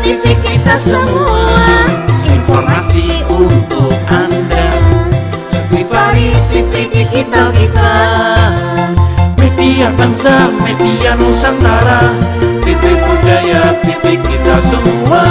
TV kita semua, informasi untuk Anda. Sufmifari TV kita media bangsa, media Nusantara, TV budaya, TV kita semua.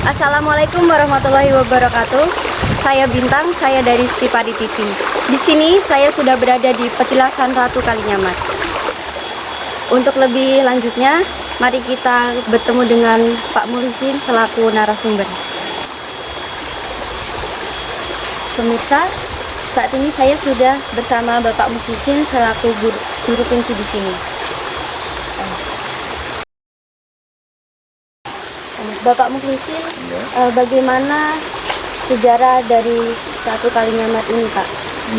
Assalamualaikum warahmatullahi wabarakatuh. Saya Bintang, saya dari Stifadi TV. Di sini saya sudah berada di Petilasan Ratu Kalinyamat. Untuk lebih lanjutnya, mari kita bertemu dengan Pak Muhsin selaku narasumber. Pemirsa, saat ini saya sudah bersama Bapak Muhsin selaku guru fungsi di sini. Bapak Muhsin, bagaimana sejarah dari Ratu Kalinyamat ini, Pak?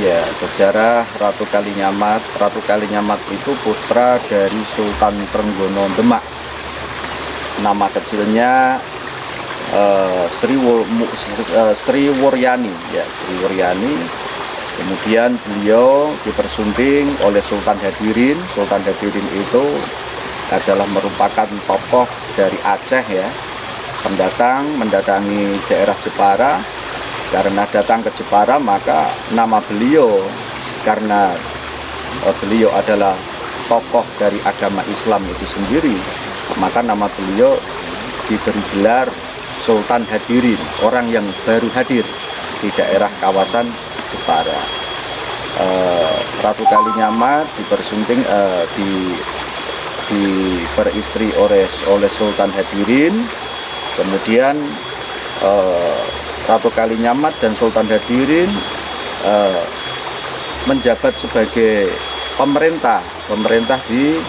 Iya, sejarah Ratu Kalinyamat. Ratu Kalinyamat itu putra dari Sultan Trenggono Demak. Nama kecilnya Sri Wuryani, ya, Sri Wuryani. Kemudian beliau dipersunting oleh Sultan Hadirin. Sultan Hadirin itu adalah merupakan tokoh dari Aceh, ya. Mendatangi daerah Jepara. Karena datang ke Jepara, maka nama beliau, karena beliau adalah tokoh dari agama Islam itu sendiri, maka nama beliau diberi gelar Sultan Hadirin, orang yang baru hadir di daerah kawasan Jepara. Ratu Kalinyamat dipersunting, diperistri oleh Sultan Hadirin. Kemudian Ratu Kalinyamat dan Sultan Hadirin menjabat sebagai pemerintah di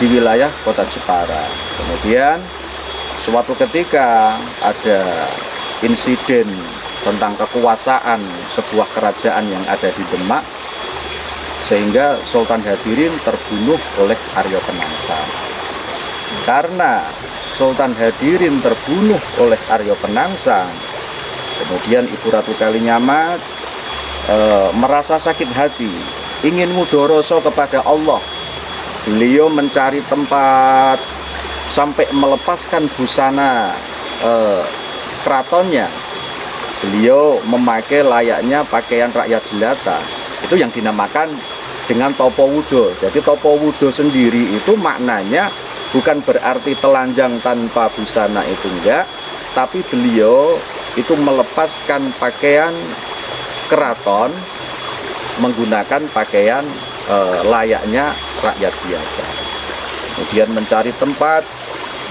wilayah kota Jepara. Kemudian suatu ketika ada insiden tentang kekuasaan sebuah kerajaan yang ada di Demak, sehingga Sultan Hadirin terbunuh oleh Arya Penangsang. Karena Sultan Hadirin terbunuh oleh Arya Penangsang, kemudian Ibu Ratu Kalinyamat merasa sakit hati, ingin mudoroso kepada Allah. Beliau mencari tempat sampai melepaskan busana keratonnya. Beliau memakai layaknya pakaian rakyat jelata, itu yang dinamakan dengan topo wudo. Jadi topo wudo sendiri itu maknanya bukan berarti telanjang tanpa busana, itu enggak, tapi beliau itu melepaskan pakaian keraton menggunakan pakaian layaknya rakyat biasa. Kemudian mencari tempat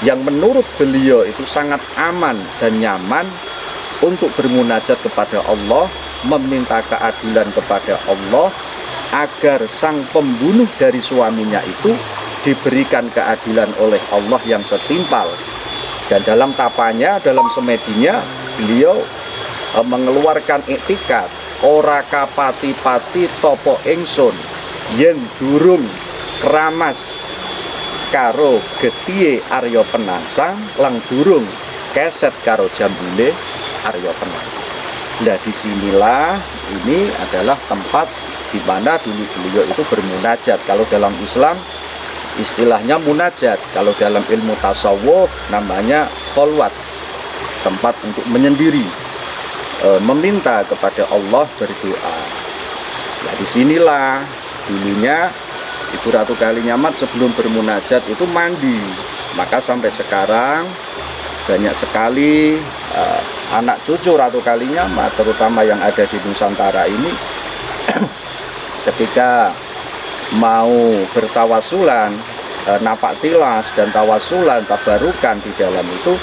yang menurut beliau itu sangat aman dan nyaman untuk bermunajat kepada Allah, meminta keadilan kepada Allah agar sang pembunuh dari suaminya itu diberikan keadilan oleh Allah yang setimpal. Dan dalam tapanya, dalam semedinya, beliau mengeluarkan iktikat, ora kapati-pati topo ingsun yen durung keramas karo getihe Arya Penangsang lang durung keset karo jambule Arya Penangsang. Nah, disinilah ini adalah tempat di mana dulu beliau itu bermunajat. Kalau dalam Islam istilahnya munajat, kalau dalam ilmu tasawuf namanya kholwat, tempat untuk menyendiri, meminta kepada Allah, berdoa. Nah, disinilah dulunya Ibu Ratu Kalinyamat sebelum bermunajat itu mandi. Maka sampai sekarang banyak sekali anak cucu Ratu Kalinyamat, terutama yang ada di Nusantara ini, ketika mau bertawasulan, napak tilas dan tawasulan, tabarukan di dalam itu,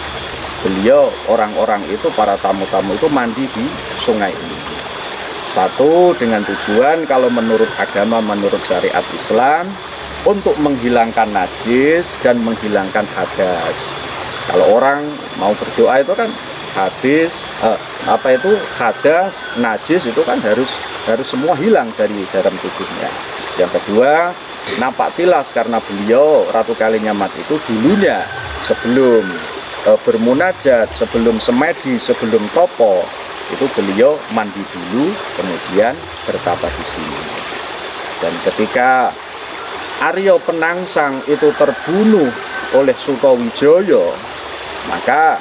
beliau, orang-orang itu, para tamu-tamu itu mandi di sungai ini. Satu, dengan tujuan kalau menurut agama, menurut syariat Islam, untuk menghilangkan najis dan menghilangkan hadas. Kalau orang mau berdoa itu kan hadas, najis itu kan harus semua hilang dari dalam tubuhnya. Yang kedua, napak tilas, karena beliau Ratu Kalinyamat itu dulunya sebelum bermunajat, sebelum semedi, sebelum topo, itu beliau mandi dulu, kemudian bertapa di sini. Dan ketika Arya Penangsang itu terbunuh oleh Sutowijoyo, maka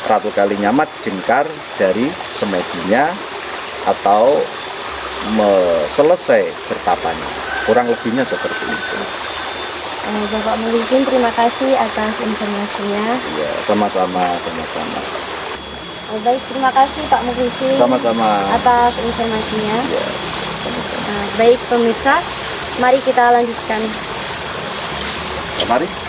Ratu Kalinyamat jengkar dari semedinya atau selesai bertapanya. Kurang lebihnya seperti itu. Bapak Muhyiddin, terima kasih atas informasinya. Ya, sama-sama. Baik, terima kasih Pak Muhyiddin Sama-sama. atas informasinya. Ya, sama-sama. Baik pemirsa, mari kita lanjutkan. Mari.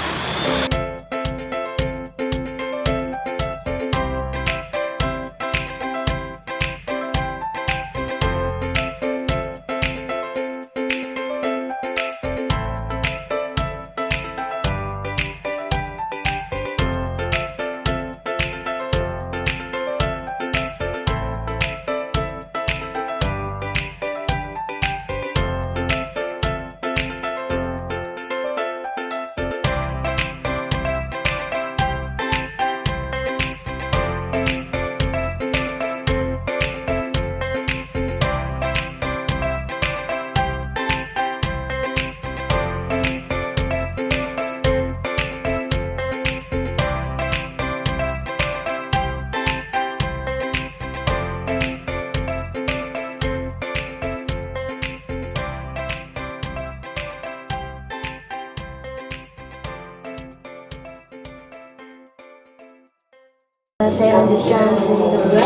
Saya lanjutkan sesi kedua.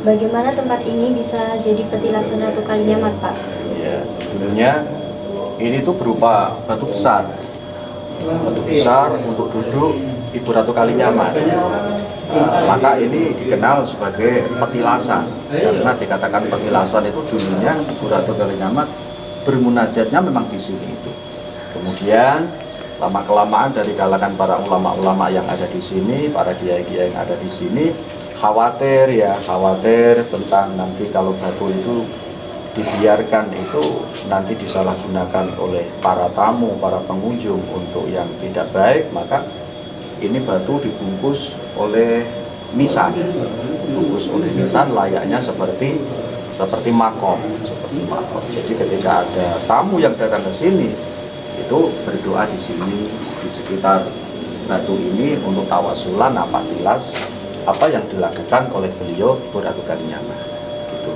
Bagaimana tempat ini bisa jadi petilasan Ratu Kalinyamat, Pak? Ya, sebenarnya ini tuh berupa batu besar untuk duduk Ibu Ratu Kalinyamat. Maka ini dikenal sebagai petilasan, karena dikatakan petilasan itu dulunya Ibu Ratu Kalinyamat bermunajatnya memang di sini itu. Kemudian lama-kelamaan dari kalangan para ulama-ulama yang ada di sini, para kiai-kiai yang ada di sini, khawatir tentang nanti kalau batu itu dibiarkan itu nanti disalahgunakan oleh para tamu, para pengunjung untuk yang tidak baik, maka ini batu dibungkus oleh nisan, layaknya seperti makom. Jadi ketika ada tamu yang datang ke sini, itu berdoa di sini, di sekitar batu ini untuk tawasulan, napak tilas apa yang dilakukan oleh beliau Ratu Kalinyamat. Gitu.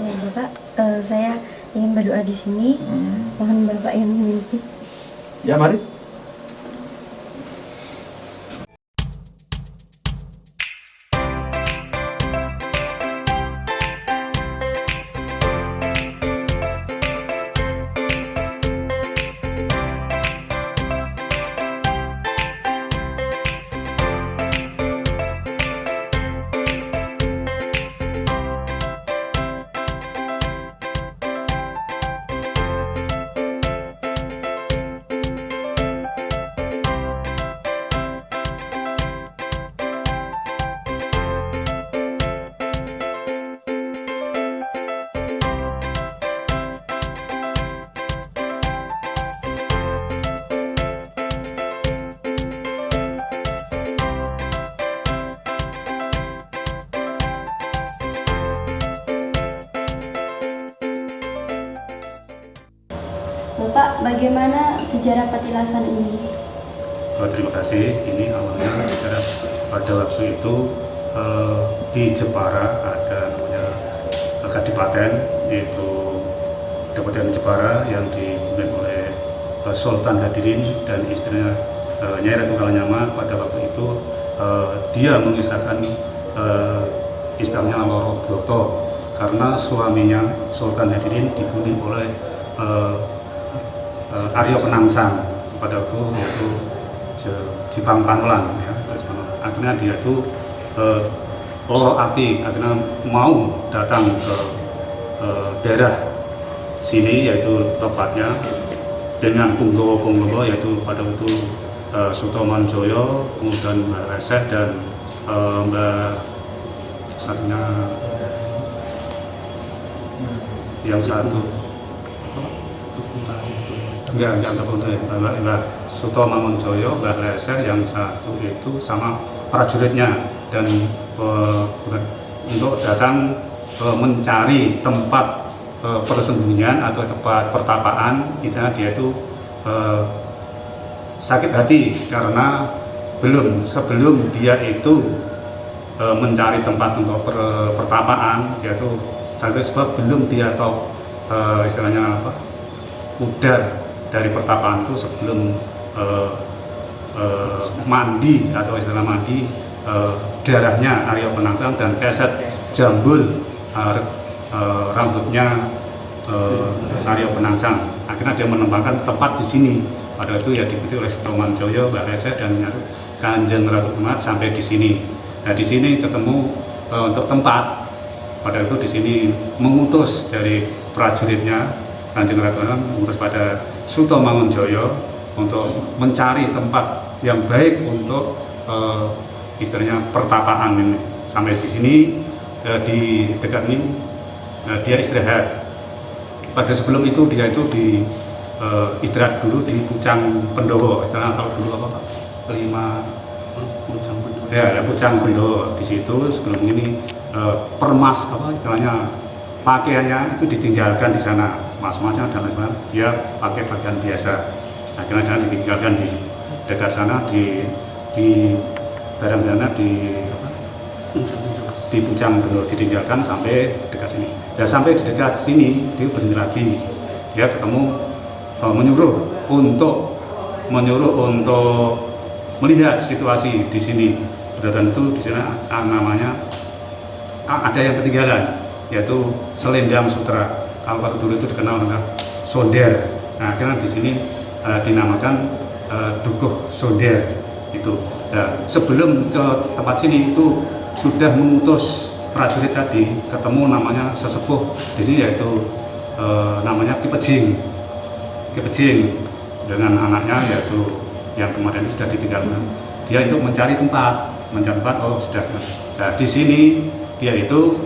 Ya, Bapak, saya ingin berdoa di sini. Mohon Bapak yang memimpin. Ya, mari. Bapak, bagaimana sejarah petilasan ini? Terima kasih. Ini awalnya sejarah pada waktu itu di Jepara ada namanya Kadipaten, yaitu Kabupaten Jepara yang dipimpin oleh Sultan Hadirin dan istrinya Nyai Ratu Kalanyama. Pada waktu itu dia mengisahkan istilahnya Loro Broto karena suaminya Sultan Hadirin dibunuh oleh Aryo Penangsang pada waktu yaitu Jipang Panulan ya. Terus akhirnya dia itu loro ati, akhirnya mau datang ke daerah sini, yaitu tepatnya dengan Punggawa yaitu pada waktu Sutomanjoyo, kemudian Mbak Reseh dan Mbak satunya yang satu Mbak Sutomanjoyo, Mbak Reseh yang satu itu sama prajuritnya, dan untuk datang mencari tempat persembunyian atau tempat pertapaan. Dia itu sakit hati karena sebelum dia itu mencari tempat untuk pertapaan, dia itu sakit sebab belum dia tahu istilahnya apa, udar dari pertapaan itu sebelum mandi atau istilah mandi darahnya Aryo Penangsang dan keset jambul rambutnya Aryo Penangsang. Akhirnya dia menempatkan tempat di sini. Pada itu ya diikuti oleh Sutomanjoyo, Mbak Reseh dan Kanjeng Ratu Kembar sampai di sini. Nah di sini ketemu untuk tempat. Pada itu di sini mengutus dari prajuritnya Kanjeng Ratu Kembar mengutus pada Sutomanjoyo untuk mencari tempat yang baik untuk istilahnya pertapaan ini. Sampai di sini di dekat ini dia istirahat. Pada sebelum itu dia itu di istirahat dulu di Pucang Pendowo. Istilahnya kalau dulu apa Pak? Pucang Pendowo. Ya, Pucang Pendowo. Di situ sebelum ini permas apa istilahnya pakaiannya itu ditinggalkan di sana. Mas-masnya dan lain-lain dia pakai pakaian biasa. Akhirnya dia ditinggalkan di dekat sana di barang-barangnya di Pucang Pendowo ditinggalkan sampai dekat sini. Dan sampai di dekat sini dia berhenti lagi. Dia ketemu menyuruh untuk melihat situasi di sini. Dan itu di sana namanya ada yang ketinggalan, yaitu selendang sutra. Kalau dulu itu dikenal dengan sonder. Nah, akhirnya di sini dinamakan Dukuh Sonder itu. Nah, sebelum ke tempat sini itu sudah mengutus prajurit tadi ketemu namanya sesepuh di sini, yaitu namanya Ki Pejing dengan anaknya, yaitu yang kemarin itu sudah ditinggalkan. Dia untuk mencari tempat sudah. Nah di sini dia itu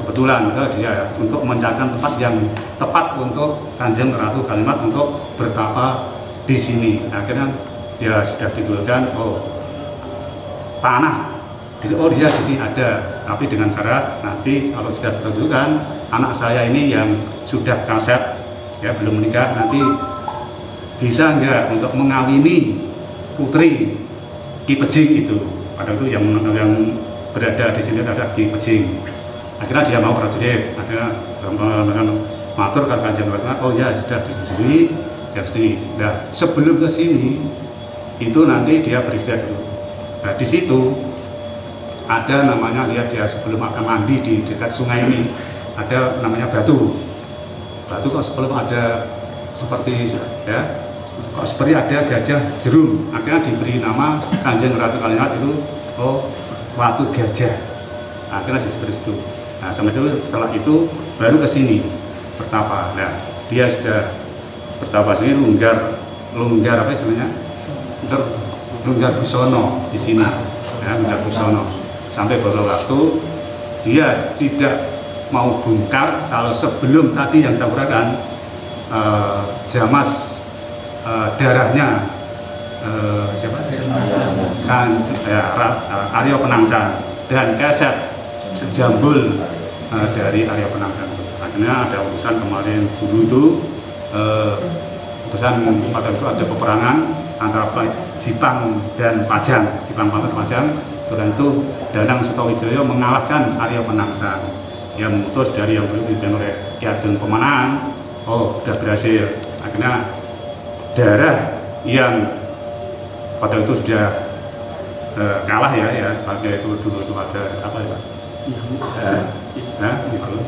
kebetulan dia untuk mencarikan tempat yang tepat untuk Kanjeng Ratu Kalimat untuk bertapa di sini. Akhirnya dia sudah dituliskan tanah dia di sini ada, tapi dengan syarat nanti kalau sudah ditentukan anak saya ini yang sudah kasep ya belum menikah nanti bisa enggak untuk mengawini putri Ki Pejing itu. Pada itu yang berada di sini adalah Ki Pejing. Akhirnya dia mau prajurit, akhirnya dengan matur ke Kanjeng Ratu, oh ya sudah disetujui, ya sini. Nah sebelum ke sini itu nanti dia beristirahat dulu. Nah di situ ada namanya, lihat dia sebelum akan mandi di dekat sungai ini ada namanya batu kok sebelum ada seperti ya kok seperti ada gajah jerum. Akhirnya diberi nama Kanjeng Ratu Kalimat itu Watu Gajah. Akhirnya disebut itu. Nah sama itu setelah itu baru ke sini bertapa. Nah dia sudah bertapa sini lunggar apa istilahnya, lunggar busono di sini ya, lunggar busono. Sampai beberapa waktu dia tidak mau bungkar kalau sebelum tadi yang tabrakan jamas darahnya siapa? Kan Aryo Penangsang dan keset jambul dari Aryo Penangsang. Akhirnya ada urusan kemarin dulu itu putusan pada itu ada peperangan antara Jipang dan Pajang, Jipang Pamit Pajang. Dan itu Danang Sutawijaya mengalahkan Arya Penangsang yang memutus dari yang dipimpin oleh Ki Ageng Pemanaan. Oh, sudah berhasil. Akhirnya daerah yang pada itu sudah kalah ya pada itu dulu itu ada apa ya? Itu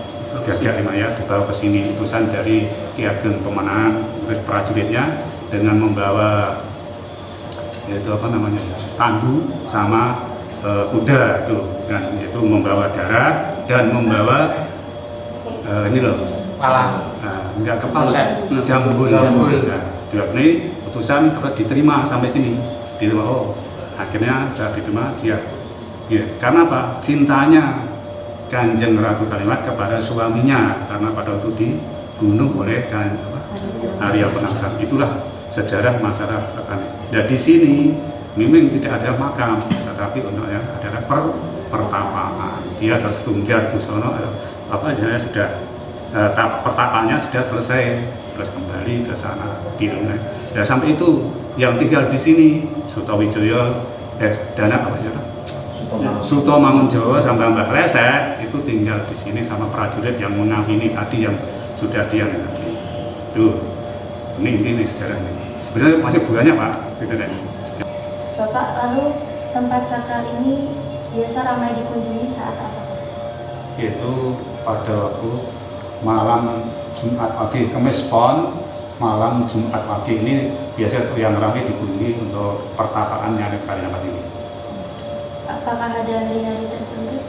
Gagak ya dibawa ke sini utusan dari Ki Ageng Pemanaan prajuritnya dengan membawa yaitu apa namanya tandu sama kuda itu kan, yaitu membawa darah dan membawa ini loh Palang. Enggak kepala jambul. Nah, ini putusan terus diterima sampai sini. Diterima, oh akhirnya sudah diterima dia. Ya, karena apa? Cintanya Kanjeng Ratu Kalimat kepada suaminya, karena pada waktu dibunuh oleh Arya Penangsang. Itulah sejarah masyarakat Petani. Dan di sini memang tidak ada makam, tetapi untuknya adalah pertapaan. Dia harus tunggal busono apa aja sudah pertapaannya sudah selesai, terus kembali ke sana di Luna. Dan sampai itu yang tinggal di sini Sutawijaya, Danang apa sih? Suto Mangunjawa sampai Mbah Lesek itu tinggal di sini sama prajurit yang mengawini tadi yang sudah dia tadi. Tuh, ini sejarahnya. Sebenarnya masih banyak Pak, gitu deh. Bapak, lalu tempat sakral ini biasa ramai dikunjungi saat apa? Yaitu pada waktu malam Jumat pagi, Kamis Pon, malam Jumat pagi ini biasa yang ramai dikunjungi untuk pertapaan Nyai Kaliamat ini. Apakah ada hari-hari tertentu?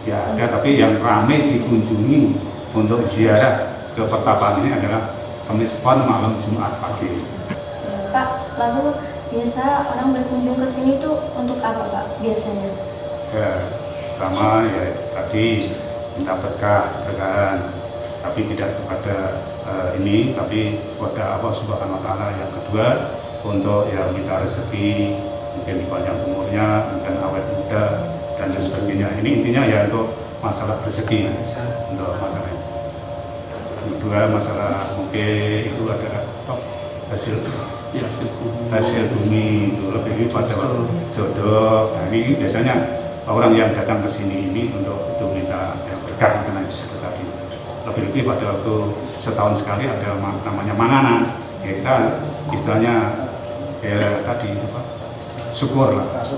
Ya ada, tapi yang ramai dikunjungi untuk ziarah ke pertapaan ini adalah Kamis Pon malam Jumat pagi. Pak, lalu biasa orang berkunjung ke sini tuh untuk apa Pak biasanya? Ya, sama ya tadi minta berkah, berkahan, tapi tidak kepada ini, tapi kepada Allah Subhanahu Wa Taala. Yang kedua untuk ya minta rezeki, mungkin dipanjang umurnya, mungkin awet muda dan lain sebagainya. Ini intinya ya untuk masalah rezeki, untuk masalah ini. Kedua masalah mungkin itu adalah hasil bumi itu lebih pada jodoh. Nah, ini biasanya orang yang datang ke sini ini untuk itu minta ya, berkah karena itu tadi. Lebih-lebih pada waktu setahun sekali ada namanya manganan. Ya kita istilahnya ya tadi apa? Syukur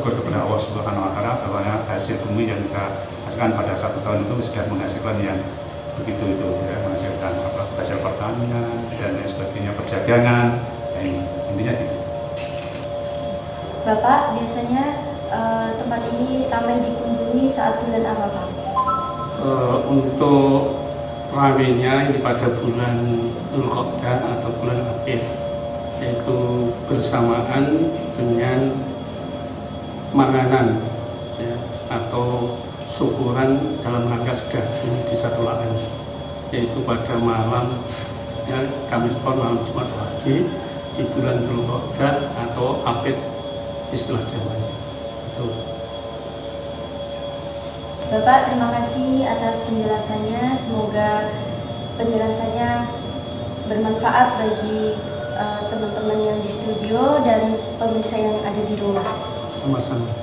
kepada Allah Subhanahu Wa Taala bahwa hasil bumi yang kita hasilkan pada satu tahun itu sudah menghasilkan yang begitu itu ya, menghasilkan apa hasil pertanian dan lain sebagainya, perdagangan. Nah, ini intinya itu. Bapak, biasanya tempat ini ramai dikunjungi saat bulan apa Pak? Untuk ramainya ini pada bulan Dzulqa'dah atau bulan Akhir, yaitu bersamaan dengan manganan ya, atau syukuran dalam rangka sedekah ini di satu lahan, yaitu pada malam ya, Kamis Pon malam Jumat pagi di bulan Dzulqa'dah atau Akhir istilah Jawanya. Itu. Bapak, terima kasih atas penjelasannya. Semoga penjelasannya bermanfaat bagi teman-teman yang di studio dan pemirsa yang ada di rumah. Sama-sama.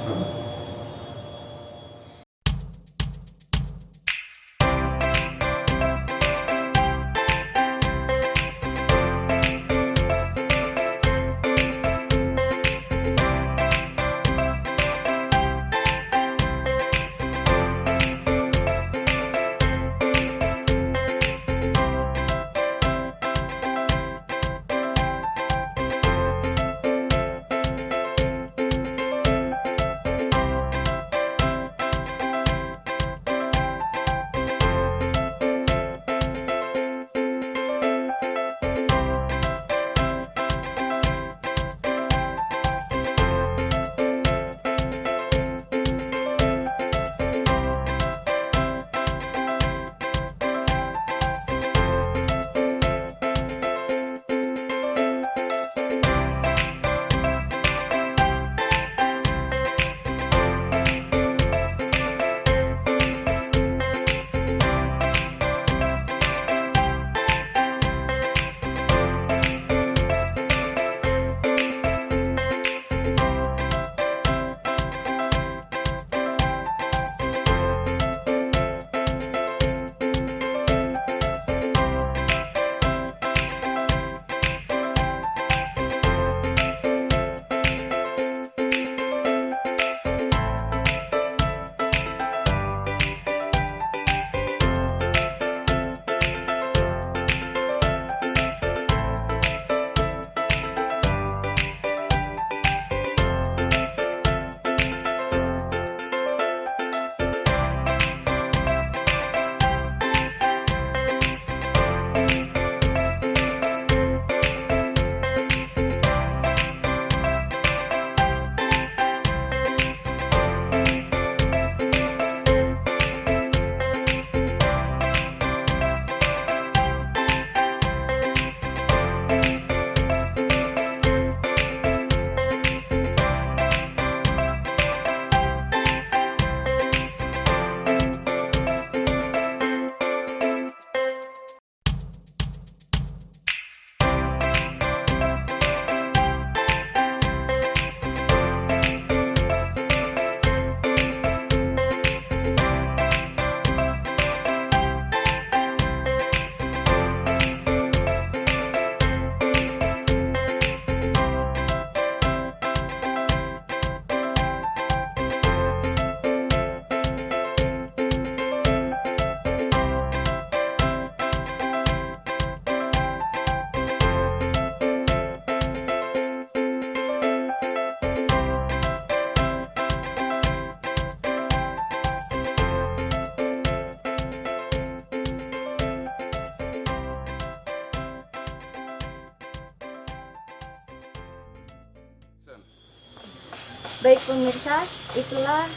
Baik pemirsa, itulah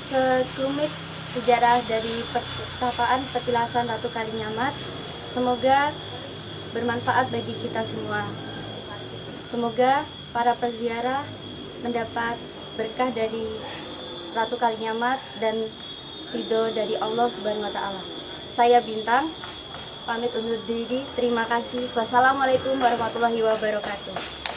sekelumit sejarah dari pertapaan Petilasan Ratu Kalinyamat. Semoga bermanfaat bagi kita semua. Semoga para peziarah mendapat berkah dari Ratu Kalinyamat dan ridho dari Allah Subhanahu wa Ta'ala. Saya Bintang, pamit undur diri. Terima kasih. Wassalamualaikum warahmatullahi wabarakatuh.